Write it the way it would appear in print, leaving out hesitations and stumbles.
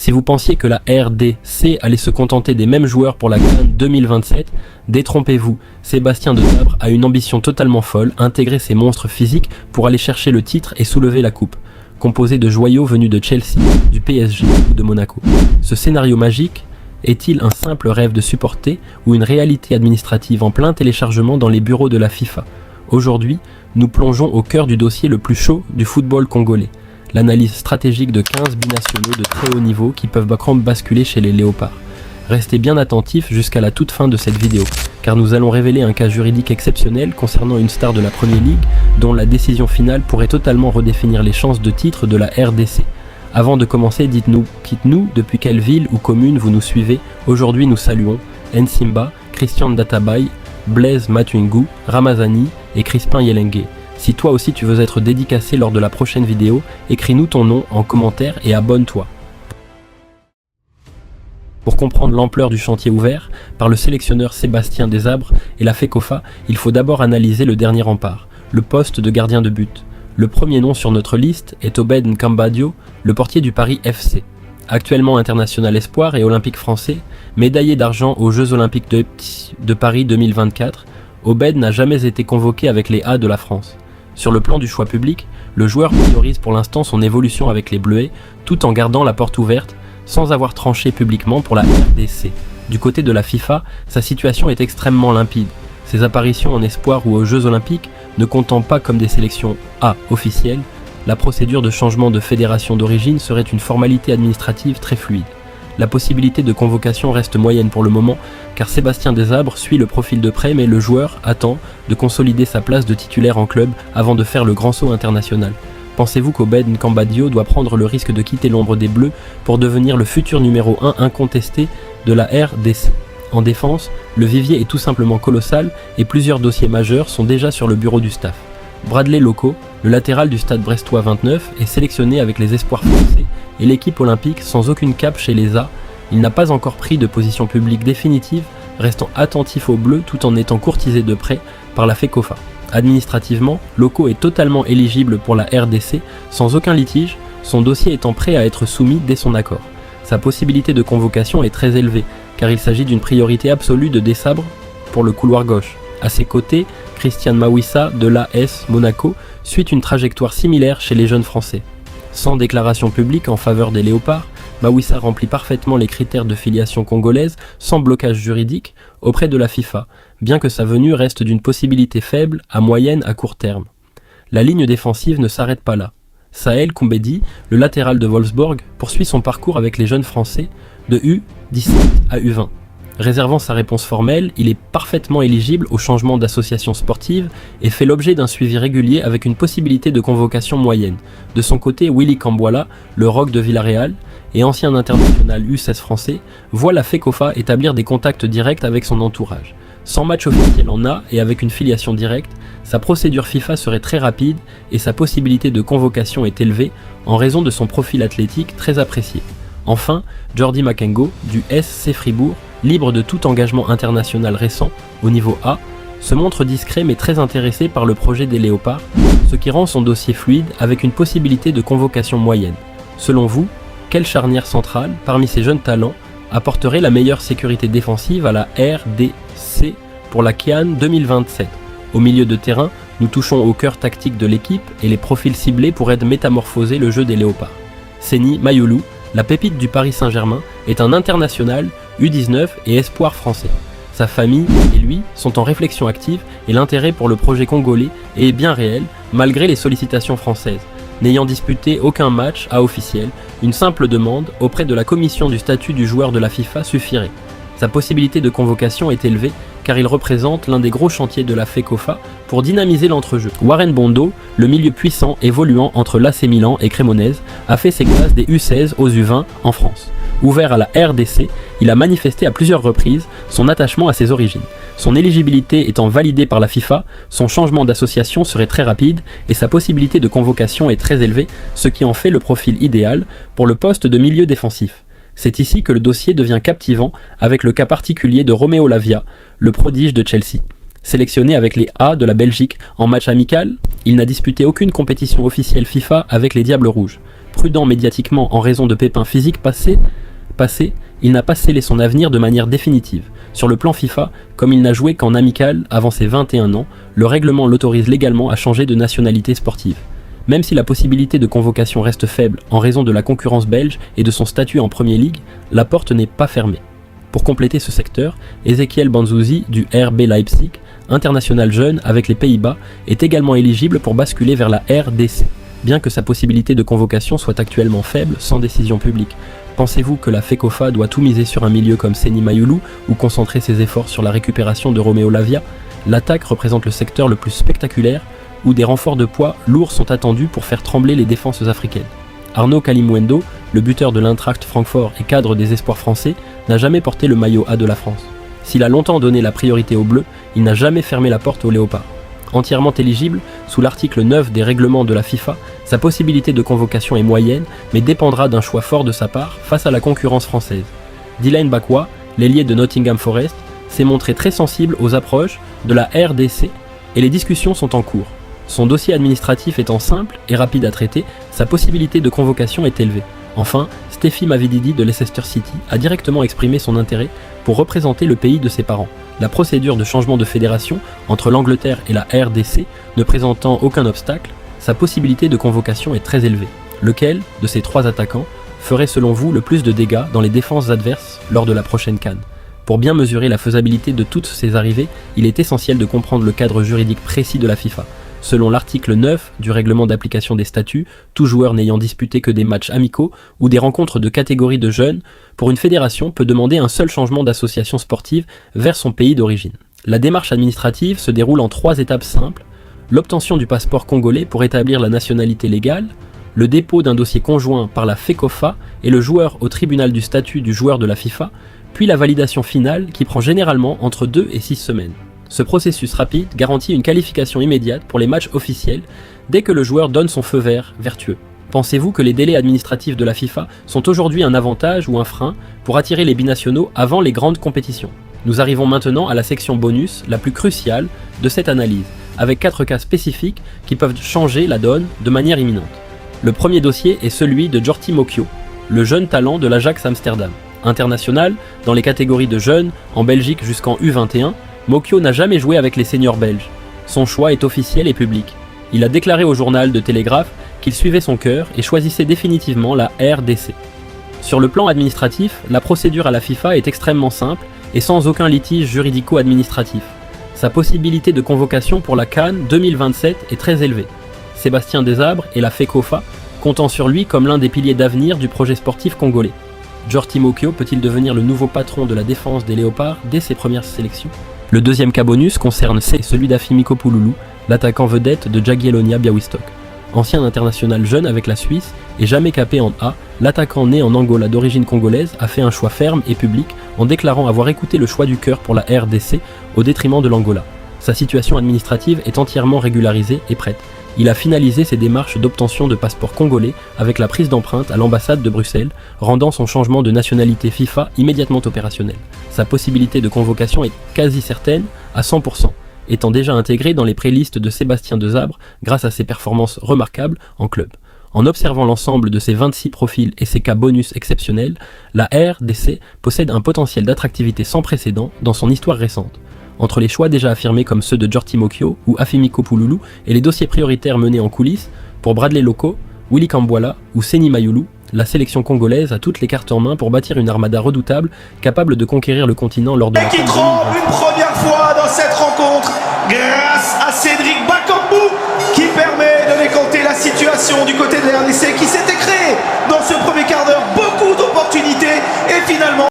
Si vous pensiez que la RDC allait se contenter des mêmes joueurs pour la CAN 2027, détrompez-vous. Sébastien Desabre a une ambition totalement folle, intégrer ses monstres physiques pour aller chercher le titre et soulever la coupe. Composé de joyaux venus de Chelsea, du PSG ou de Monaco. Ce scénario magique est-il un simple rêve de supporter ou une réalité administrative en plein téléchargement dans les bureaux de la FIFA? Aujourd'hui, nous plongeons au cœur du dossier le plus chaud du football congolais. L'analyse stratégique de 15 binationaux de très haut niveau qui peuvent basculer chez les Léopards. Restez bien attentifs jusqu'à la toute fin de cette vidéo, car nous allons révéler un cas juridique exceptionnel concernant une star de la Premier League dont la décision finale pourrait totalement redéfinir les chances de titre de la RDC. Avant de commencer, dites-nous depuis quelle ville ou commune vous nous suivez. Aujourd'hui nous saluons Nsimba, Christian Databaye, Blaise Matuingu, Ramazani et Crispin Yelengue. Si toi aussi tu veux être dédicacé lors de la prochaine vidéo, écris-nous ton nom en commentaire et abonne-toi. Pour comprendre l'ampleur du chantier ouvert par le sélectionneur Sébastien Desabre et la FECOFA, il faut d'abord analyser le dernier rempart, le poste de gardien de but. Le premier nom sur notre liste est Obed Nkambadio, le portier du Paris FC. Actuellement international espoir et olympique français, médaillé d'argent aux Jeux Olympiques de Paris 2024, Obed n'a jamais été convoqué avec les A de la France. Sur le plan du choix public, le joueur priorise pour l'instant son évolution avec les Bleuets, tout en gardant la porte ouverte, sans avoir tranché publiquement pour la RDC. Du côté de la FIFA, sa situation est extrêmement limpide. Ses apparitions en espoir ou aux Jeux Olympiques ne comptant pas comme des sélections A officielles, la procédure de changement de fédération d'origine serait une formalité administrative très fluide. La possibilité de convocation reste moyenne pour le moment, car Sébastien Desabre suit le profil de près, mais le joueur attend de consolider sa place de titulaire en club avant de faire le grand saut international. Pensez-vous qu'Obed Nkambadio doit prendre le risque de quitter l'ombre des Bleus pour devenir le futur numéro 1 incontesté de la RDC? En défense, le vivier est tout simplement colossal et plusieurs dossiers majeurs sont déjà sur le bureau du staff. Bradley Loco, le latéral du Stade Brestois 29, est sélectionné avec les espoirs français et l'équipe olympique sans aucune cape chez les A. Il n'a pas encore pris de position publique définitive, restant attentif aux Bleus tout en étant courtisé de près par la FECOFA. Administrativement, Loco est totalement éligible pour la RDC sans aucun litige, son dossier étant prêt à être soumis dès son accord. Sa possibilité de convocation est très élevée, car il s'agit d'une priorité absolue de Desabre pour le couloir gauche. À ses côtés, Christian Mawissa de l'AS Monaco suit une trajectoire similaire chez les jeunes Français. Sans déclaration publique en faveur des Léopards, Mawissa remplit parfaitement les critères de filiation congolaise sans blocage juridique auprès de la FIFA, bien que sa venue reste d'une possibilité faible à moyenne à court terme. La ligne défensive ne s'arrête pas là. Sahel Koumbedi, le latéral de Wolfsburg, poursuit son parcours avec les jeunes Français de U17 à U20. Réservant sa réponse formelle, il est parfaitement éligible au changement d'association sportive et fait l'objet d'un suivi régulier avec une possibilité de convocation moyenne. De son côté, Willy Kambwala, le Roc de Villarreal et ancien international U16 français, voit la FECOFA établir des contacts directs avec son entourage. Sans match officiel en A et avec une filiation directe, sa procédure FIFA serait très rapide et sa possibilité de convocation est élevée en raison de son profil athlétique très apprécié. Enfin, Jordi Makengo, du SC Fribourg, libre de tout engagement international récent au niveau A, se montre discret mais très intéressé par le projet des Léopards, ce qui rend son dossier fluide avec une possibilité de convocation moyenne. Selon vous, quelle charnière centrale, parmi ces jeunes talents, apporterait la meilleure sécurité défensive à la RDC pour la CAN 2027? Au milieu de terrain, nous touchons au cœur tactique de l'équipe et les profils ciblés pourraient métamorphoser le jeu des Léopards. Seny Mayulu, la pépite du Paris Saint-Germain, est un international U19 et espoir français. Sa famille et lui sont en réflexion active et l'intérêt pour le projet congolais est bien réel malgré les sollicitations françaises. N'ayant disputé aucun match à officiel, une simple demande auprès de la commission du statut du joueur de la FIFA suffirait. Sa possibilité de convocation est élevée car il représente l'un des gros chantiers de la FECOFA pour dynamiser l'entrejeu. Warren Bondo, le milieu puissant évoluant entre l'AC Milan et Cremonese, a fait ses classes des U16 aux U20 en France. Ouvert à la RDC, il a manifesté à plusieurs reprises son attachement à ses origines. Son éligibilité étant validée par la FIFA, son changement d'association serait très rapide et sa possibilité de convocation est très élevée, ce qui en fait le profil idéal pour le poste de milieu défensif. C'est ici que le dossier devient captivant avec le cas particulier de Romeo Lavia, le prodige de Chelsea. Sélectionné avec les A de la Belgique en match amical, il n'a disputé aucune compétition officielle FIFA avec les Diables Rouges. prudent médiatiquement en raison de pépins physiques passés, il n'a pas scellé son avenir de manière définitive. Sur le plan FIFA, comme il n'a joué qu'en amical avant ses 21 ans, le règlement l'autorise légalement à changer de nationalité sportive. Même si la possibilité de convocation reste faible en raison de la concurrence belge et de son statut en Premier League, la porte n'est pas fermée. Pour compléter ce secteur, Ezequiel Banzuzi du RB Leipzig, international jeune avec les Pays-Bas, est également éligible pour basculer vers la RDC, bien que sa possibilité de convocation soit actuellement faible sans décision publique. Pensez-vous que la FECOFA doit tout miser sur un milieu comme Seny Mayulu ou concentrer ses efforts sur la récupération de Romeo Lavia? L'attaque représente le secteur le plus spectaculaire où des renforts de poids lourds sont attendus pour faire trembler les défenses africaines. Arnaud Kalimwendo, le buteur de l'Eintracht Francfort et cadre des espoirs français, n'a jamais porté le maillot A de la France. S'il a longtemps donné la priorité aux Bleus, il n'a jamais fermé la porte aux Léopards. Entièrement éligible, sous l'article 9 des règlements de la FIFA, sa possibilité de convocation est moyenne, mais dépendra d'un choix fort de sa part face à la concurrence française. Dylan Bakwa, l'ailier de Nottingham Forest, s'est montré très sensible aux approches de la RDC et les discussions sont en cours. Son dossier administratif étant simple et rapide à traiter, sa possibilité de convocation est élevée. Enfin, Stephy Mavididi de Leicester City a directement exprimé son intérêt pour représenter le pays de ses parents. La procédure de changement de fédération entre l'Angleterre et la RDC ne présentant aucun obstacle, sa possibilité de convocation est très élevée. Lequel, de ces trois attaquants, ferait selon vous le plus de dégâts dans les défenses adverses lors de la prochaine CAN? Pour bien mesurer la faisabilité de toutes ces arrivées, il est essentiel de comprendre le cadre juridique précis de la FIFA. Selon l'article 9 du règlement d'application des statuts, tout joueur n'ayant disputé que des matchs amicaux ou des rencontres de catégorie de jeunes, pour une fédération peut demander un seul changement d'association sportive vers son pays d'origine. La démarche administrative se déroule en 3 étapes simples: l'obtention du passeport congolais pour établir la nationalité légale, le dépôt d'un dossier conjoint par la FECOFA et le joueur au tribunal du statut du joueur de la FIFA, puis la validation finale qui prend généralement entre 2 et 6 semaines. Ce processus rapide garantit une qualification immédiate pour les matchs officiels dès que le joueur donne son feu vert vertueux. Pensez-vous que les délais administratifs de la FIFA sont aujourd'hui un avantage ou un frein pour attirer les binationaux avant les grandes compétitions? Nous arrivons maintenant à la section bonus, la plus cruciale de cette analyse, avec 4 cas spécifiques qui peuvent changer la donne de manière imminente. Le premier dossier est celui de Djorti Mokyo, le jeune talent de l'Ajax Amsterdam. International, dans les catégories de jeunes, en Belgique jusqu'en U21, Mokyo n'a jamais joué avec les seniors belges. Son choix est officiel et public. Il a déclaré au journal de Télégraphe qu'il suivait son cœur et choisissait définitivement la RDC. Sur le plan administratif, la procédure à la FIFA est extrêmement simple et sans aucun litige juridico-administratif. Sa possibilité de convocation pour la CAN 2027 est très élevée. Sébastien Desabre et la FECOFA comptant sur lui comme l'un des piliers d'avenir du projet sportif congolais. Djorti Mokyo peut-il devenir le nouveau patron de la défense des Léopards dès ses premières sélections? Le deuxième cas bonus concerne celui d'Afimiko Pouloulou, l'attaquant vedette de Jagiellonia Białystok. Ancien international jeune avec la Suisse et jamais capé en A, l'attaquant né en Angola d'origine congolaise a fait un choix ferme et public en déclarant avoir écouté le choix du cœur pour la RDC au détriment de l'Angola. Sa situation administrative est entièrement régularisée et prête. Il a finalisé ses démarches d'obtention de passeport congolais avec la prise d'empreinte à l'ambassade de Bruxelles, rendant son changement de nationalité FIFA immédiatement opérationnel. Sa possibilité de convocation est quasi certaine à 100%, étant déjà intégré dans les prélistes de Sébastien Desabre grâce à ses performances remarquables en club. En observant l'ensemble de ses 26 profils et ses cas bonus exceptionnels, la RDC possède un potentiel d'attractivité sans précédent dans son histoire récente. Entre les choix déjà affirmés comme ceux de Djorti Mokyo ou Afimiko Pouloulou et les dossiers prioritaires menés en coulisses pour Bradley Loko, Willy Kambwala ou Seny Mayulu, la sélection congolaise a toutes les cartes en main pour bâtir une armada redoutable capable de conquérir le continent lors de la CAN 2026. Une première fois dans cette rencontre grâce à Cédric